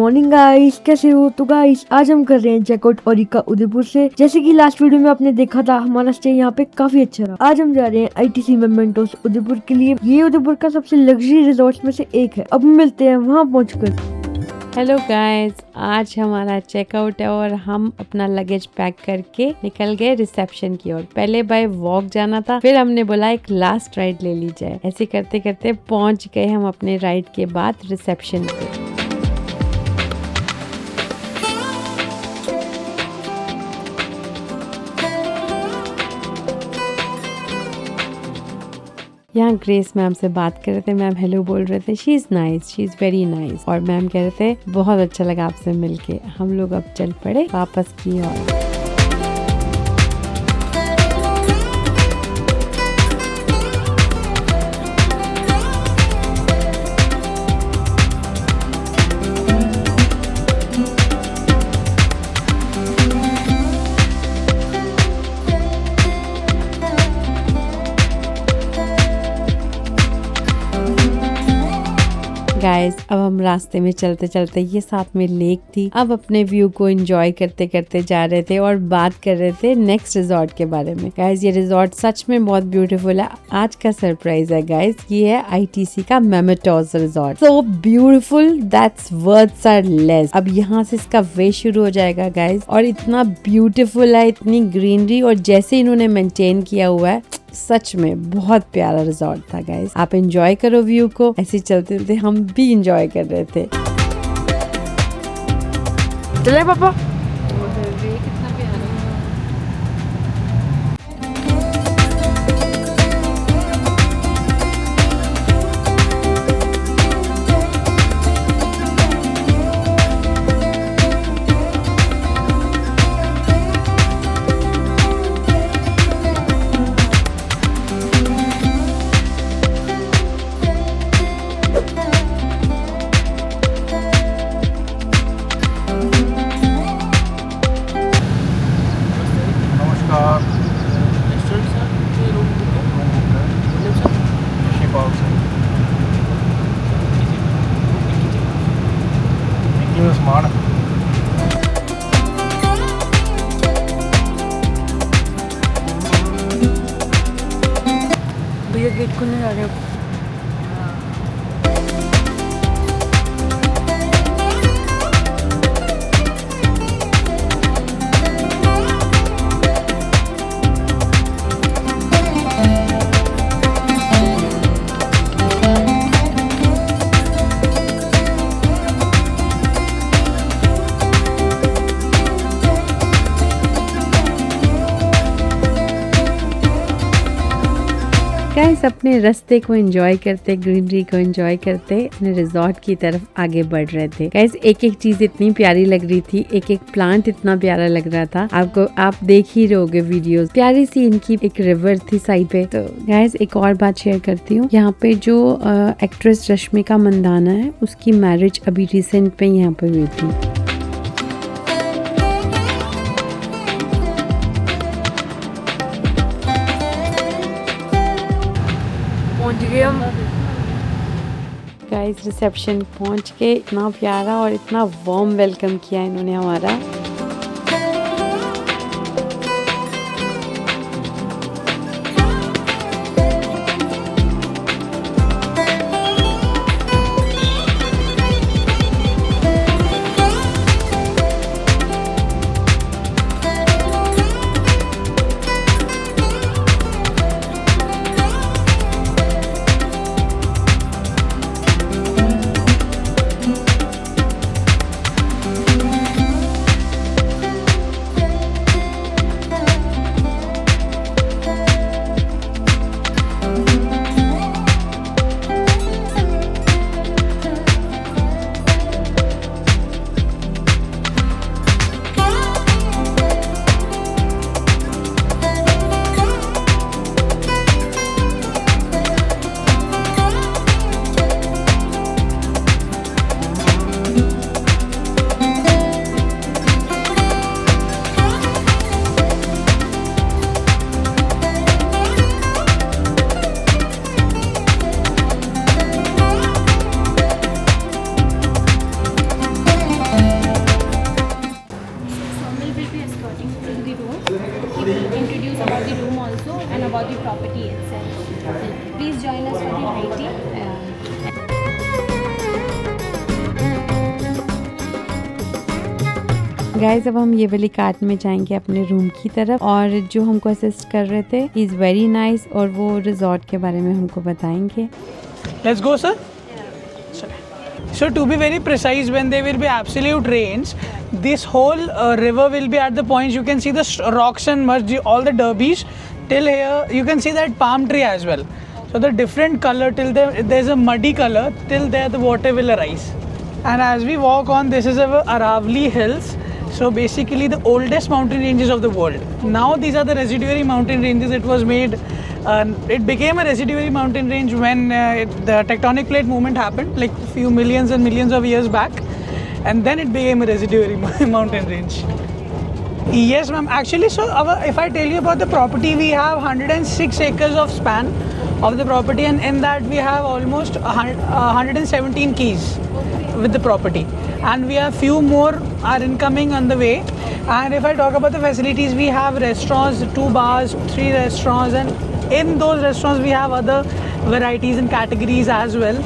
Morning guys, कैसे हो? तो गाइस आज हम कर रहे हैं चेकआउट ओरिका उदयपुर से। जैसे कि लास्ट वीडियो में आपने देखा था, हमारा स्टे यहाँ पे काफी अच्छा रहा। आज हम जा रहे हैं आईटीसी मेमेंटोस उदयपुर के लिए। ये उदयपुर का सबसे लग्जरी रिजॉर्ट में से एक है। अब मिलते हैं वहाँ पहुँचकर। हेलो गाइस, आज हमारा चेकआउट है और हम अपना लगेज पैक करके निकल गए रिसेप्शन की ओर। पहले बाय वॉक जाना था, फिर हमने बोला एक लास्ट राइड ले ली जाए। ऐसे करते करते पहुंच गए हम अपने राइड के बाद रिसेप्शन पे। यहाँ ग्रेस मैम से बात कर रहे थे। मैम हेलो बोल रहे थे। She is nice, she is very nice. और मैम कह रहे थे बहुत अच्छा लगा आपसे मिलके। हम लोग अब चल पड़े वापस की ओर। गाइस अब हम रास्ते में चलते चलते, ये साथ में लेक थी, अब अपने व्यू को एंजॉय करते करते जा रहे थे और बात कर रहे थे नेक्स्ट रिजॉर्ट के बारे में। गाइस ये रिजॉर्ट सच में बहुत ब्यूटीफुल है। आज का सरप्राइज है गाइस, ये है आईटीसी का Mementos resort. So beautiful that's words are less. अब यहाँ से इसका वे शुरू हो जाएगा गाइस, और इतना ब्यूटीफुल है, इतनी ग्रीनरी, और जैसे इन्होंने मेंटेन किया हुआ है, सच में बहुत प्यारा रिजॉर्ट था गाइस। आप एंजॉय करो व्यू को। ऐसे चलते चलते हम भी एंजॉय कर रहे थे। चले पापा। भैया गेट खुलने जा रहे हो। गाइस अपने रास्ते को एंजॉय करते, ग्रीनरी को एंजॉय करते अपने रिजॉर्ट की तरफ आगे बढ़ रहे थे। गाइस एक एक चीज इतनी प्यारी लग रही थी, एक एक प्लांट इतना प्यारा लग रहा था। आपको आप देख ही रहोगे वीडियोस। प्यारी सी इनकी एक रिवर थी साइड पे। तो गाइस एक और बात शेयर करती हूँ, यहाँ पे जो एक्ट्रेस रश्मिका मंदाना है, उसकी मैरिज अभी रिसेंट पे यहाँ पे हुई थी। गाइस रिसेप्शन पहुंच के इतना प्यारा और इतना वार्म वेलकम किया इन्होंने हमारा। property itself. Please join us for the high tea. Guys अब हम ये वाली कार्ट में जाएंगे अपने रूम की तरफ, और जो हमको असिस्ट कर रहे थे इज वेरी नाइस, और वो रिजॉर्ट के बारे में हमको बताएंगे. Let's go, sir. So to be very precise, when there will be absolute rains, this whole river will be at the points. You can see the rocks and mud, all the derbies. Till here, you can see that palm tree as well. So the different color till there, there's a muddy color. Till there, the water will arise. And as we walk on, this is our Aravali Hills. So basically, the oldest mountain ranges of the world. Now these are the residuary mountain ranges. It was made. It became a residuary mountain range when the tectonic plate movement happened, like a few millions and millions of years back, and then it became a residuary mountain range. Yes, ma'am. Actually, so if I tell you about the property, we have 106 acres of span of the property, and in that we have almost 117 keys with the property, and we have few more are incoming on the way. And if I talk about the facilities, we have restaurants, 2 bars, 3 restaurants, and in those restaurants we have other varieties and categories as well.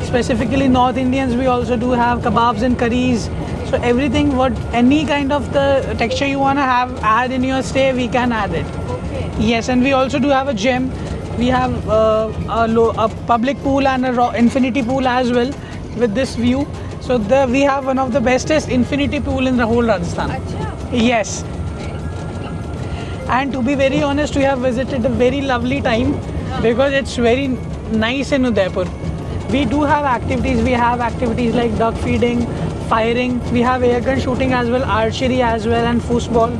Specifically North Indians, we also do have kebabs and curries. So everything, what any kind of the texture you want to add in your stay, we can add it. Yes, and we also do have a gym. We have a public pool and a infinity pool as well with this view. So we have one of the bestest infinity pool in the whole Rajasthan. Yes. And to be very honest, we have visited a very lovely time because it's very nice in Udaipur. We do have activities. We have activities like duck feeding, firing. We have airgun shooting as well, archery as well, and foosball.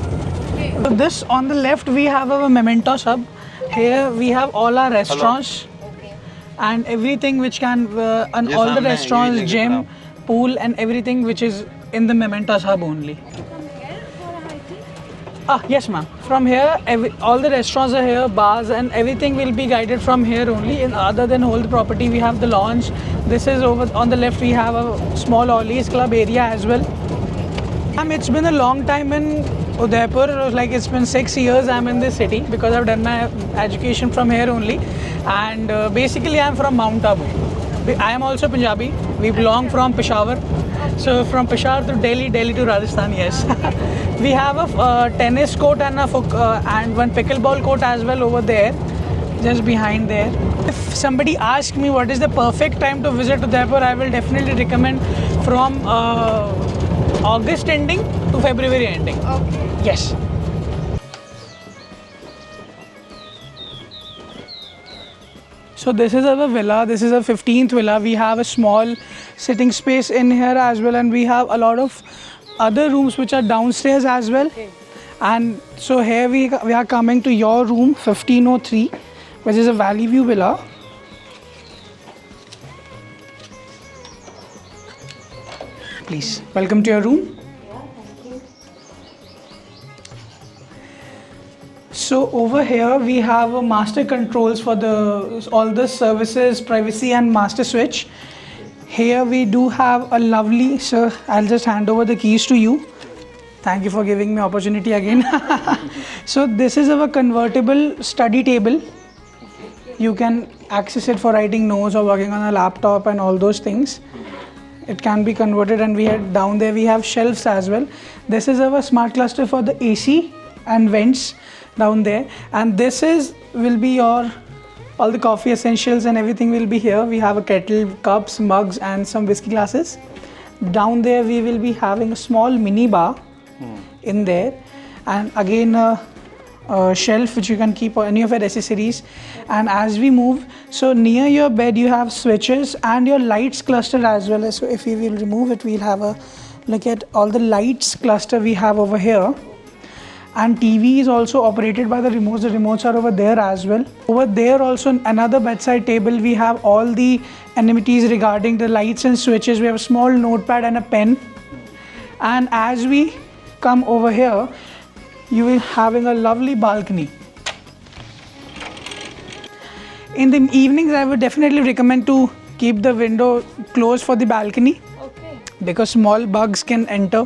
So this on the left, we have our Memento Hub. Here we have all our restaurants and everything which can, and all the restaurants, gym, pool, and everything which is in the Memento Hub only. Yes, ma'am. From here, all the restaurants are here, bars, and everything will be guided from here only. And other than whole property, we have the launch. This is over on the left. We have a small Ollie's Club area as well. It's been a long time in Udaipur. Like it's been 6 years I'm in this city because I've done my education from here only. And basically, I'm from Mount Abu. I am also Punjabi. We belong from Peshawar. So from Peshawar to Delhi, Delhi to Rajasthan, yes. We have a tennis court and and one pickleball court as well over there, just behind there. If somebody asks me what is the perfect time to visit Udaipur, I will definitely recommend from August ending to February ending. Okay. Yes. So this is our villa. This is a 15th villa. We have a small sitting space in here as well, and we have a lot of other rooms which are downstairs as well. Okay. And so here we are coming to your room 1503, which is a Valley View villa. Please welcome to your room. So over here we have a master controls for all the services, privacy, and master switch. Here we do have a lovely, sir, I'll just hand over the keys to you. Thank you for giving me opportunity again. So this is our convertible study table. You can access it for writing notes or working on a laptop and all those things. It can be converted, and we had down there we have shelves as well. This is our smart cluster for the AC and vents down there, and this will be all the coffee essentials and everything will be here. We have a kettle, cups, mugs, and some whiskey glasses. Down there we will be having a small mini bar in there, and again a shelf which you can keep any of your accessories. And as we move, so near your bed you have switches and your lights cluster as well. So if we will remove it, we'll have a look at all the lights cluster we have over here. And TV is also operated by the remotes. The remotes are over there as well. Over there also another bedside table. We have all the amenities regarding the lights and switches. We have a small notepad and a pen. And as we come over here, you will having a lovely balcony. In the evenings, I would definitely recommend to keep the window closed for the balcony. Okay. Because small bugs can enter.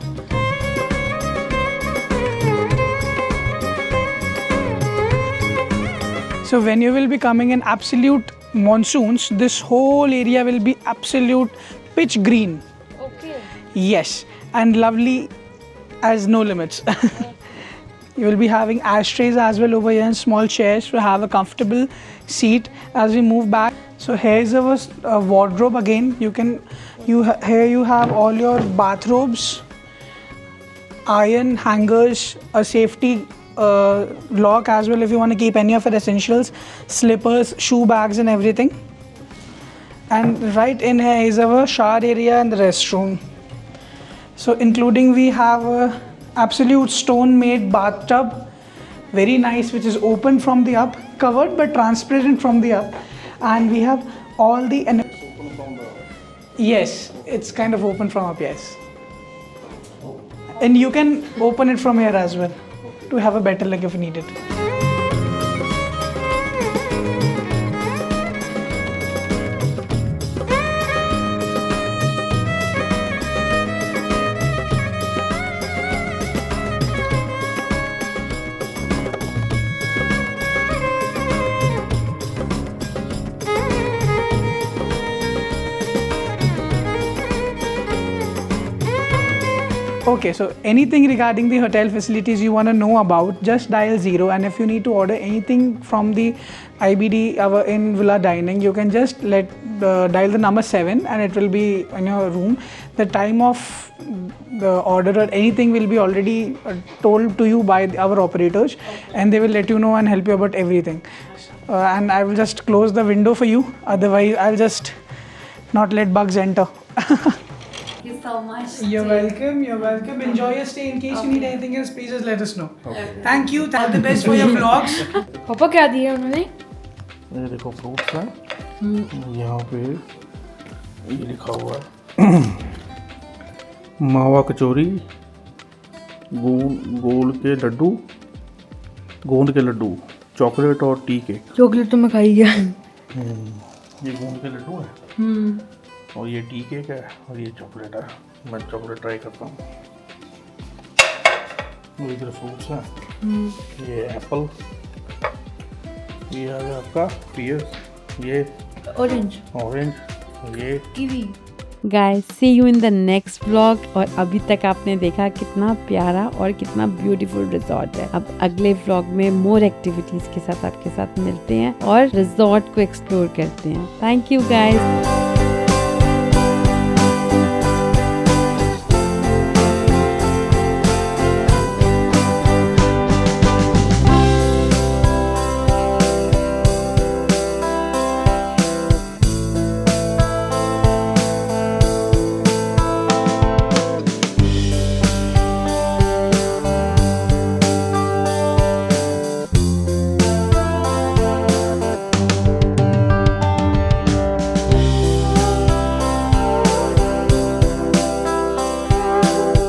So So when you will be coming in absolute monsoons, this whole area will be absolute pitch green. Okay. Yes, and lovely as no limits. You will be having ashtrays as well over here and small chairs to have a comfortable seat as we move back. So here is our wardrobe again. Here you have all your bathrobes, iron hangers, a safety lock as well if you want to keep any of your essentials, slippers, shoe bags and everything. And right in here is our shower area and the restroom. So including we have a absolute stone made bathtub, very nice, which is open from the up, covered but transparent from the up. And we have all the yes, it's kind of open from up, yes. And you can open it from here as well to have a better look if you need it. Okay, so anything regarding the hotel facilities you want to know about, just dial 0. And if you need to order anything from the IBD in Villa Dining, you can just dial the number 7 and it will be in your room. The time of the order or anything will be already told to you by our operators, and they will let you know and help you about everything. And I will just close the window for you, otherwise I'll just not let bugs enter. Thank you so much. You're welcome. You're welcome. Enjoy your stay. In case you need anything else, please just let us know. Thank you. All the best for your vlogs. पापा क्या दिया उन्होंने? ये देखो fruits हैं, यहाँ पे ये लिखा हुआ है मावा कचौरी, गोंद के लड्डू, चॉकलेट और टी केक। चॉकलेट तो मैं खाई गया। ये गोंद के लड्डू है और ये टी केक है और ये चॉकलेट है। मैं चॉकलेट ट्राई करता हूँ। इधर फ्रूट्स हैं, ये एप्पल, ये आ गया आपका पीयर, ये ऑरेंज, ये kiwi. Guys see you in the next vlog. और अभी तक आपने देखा कितना प्यारा और कितना ब्यूटीफुल रिजॉर्ट है। अब अगले व्लॉग में मोर एक्टिविटीज के साथ आपके साथ मिलते हैं और रिजॉर्ट को एक्सप्लोर करते हैं। Thank you guys.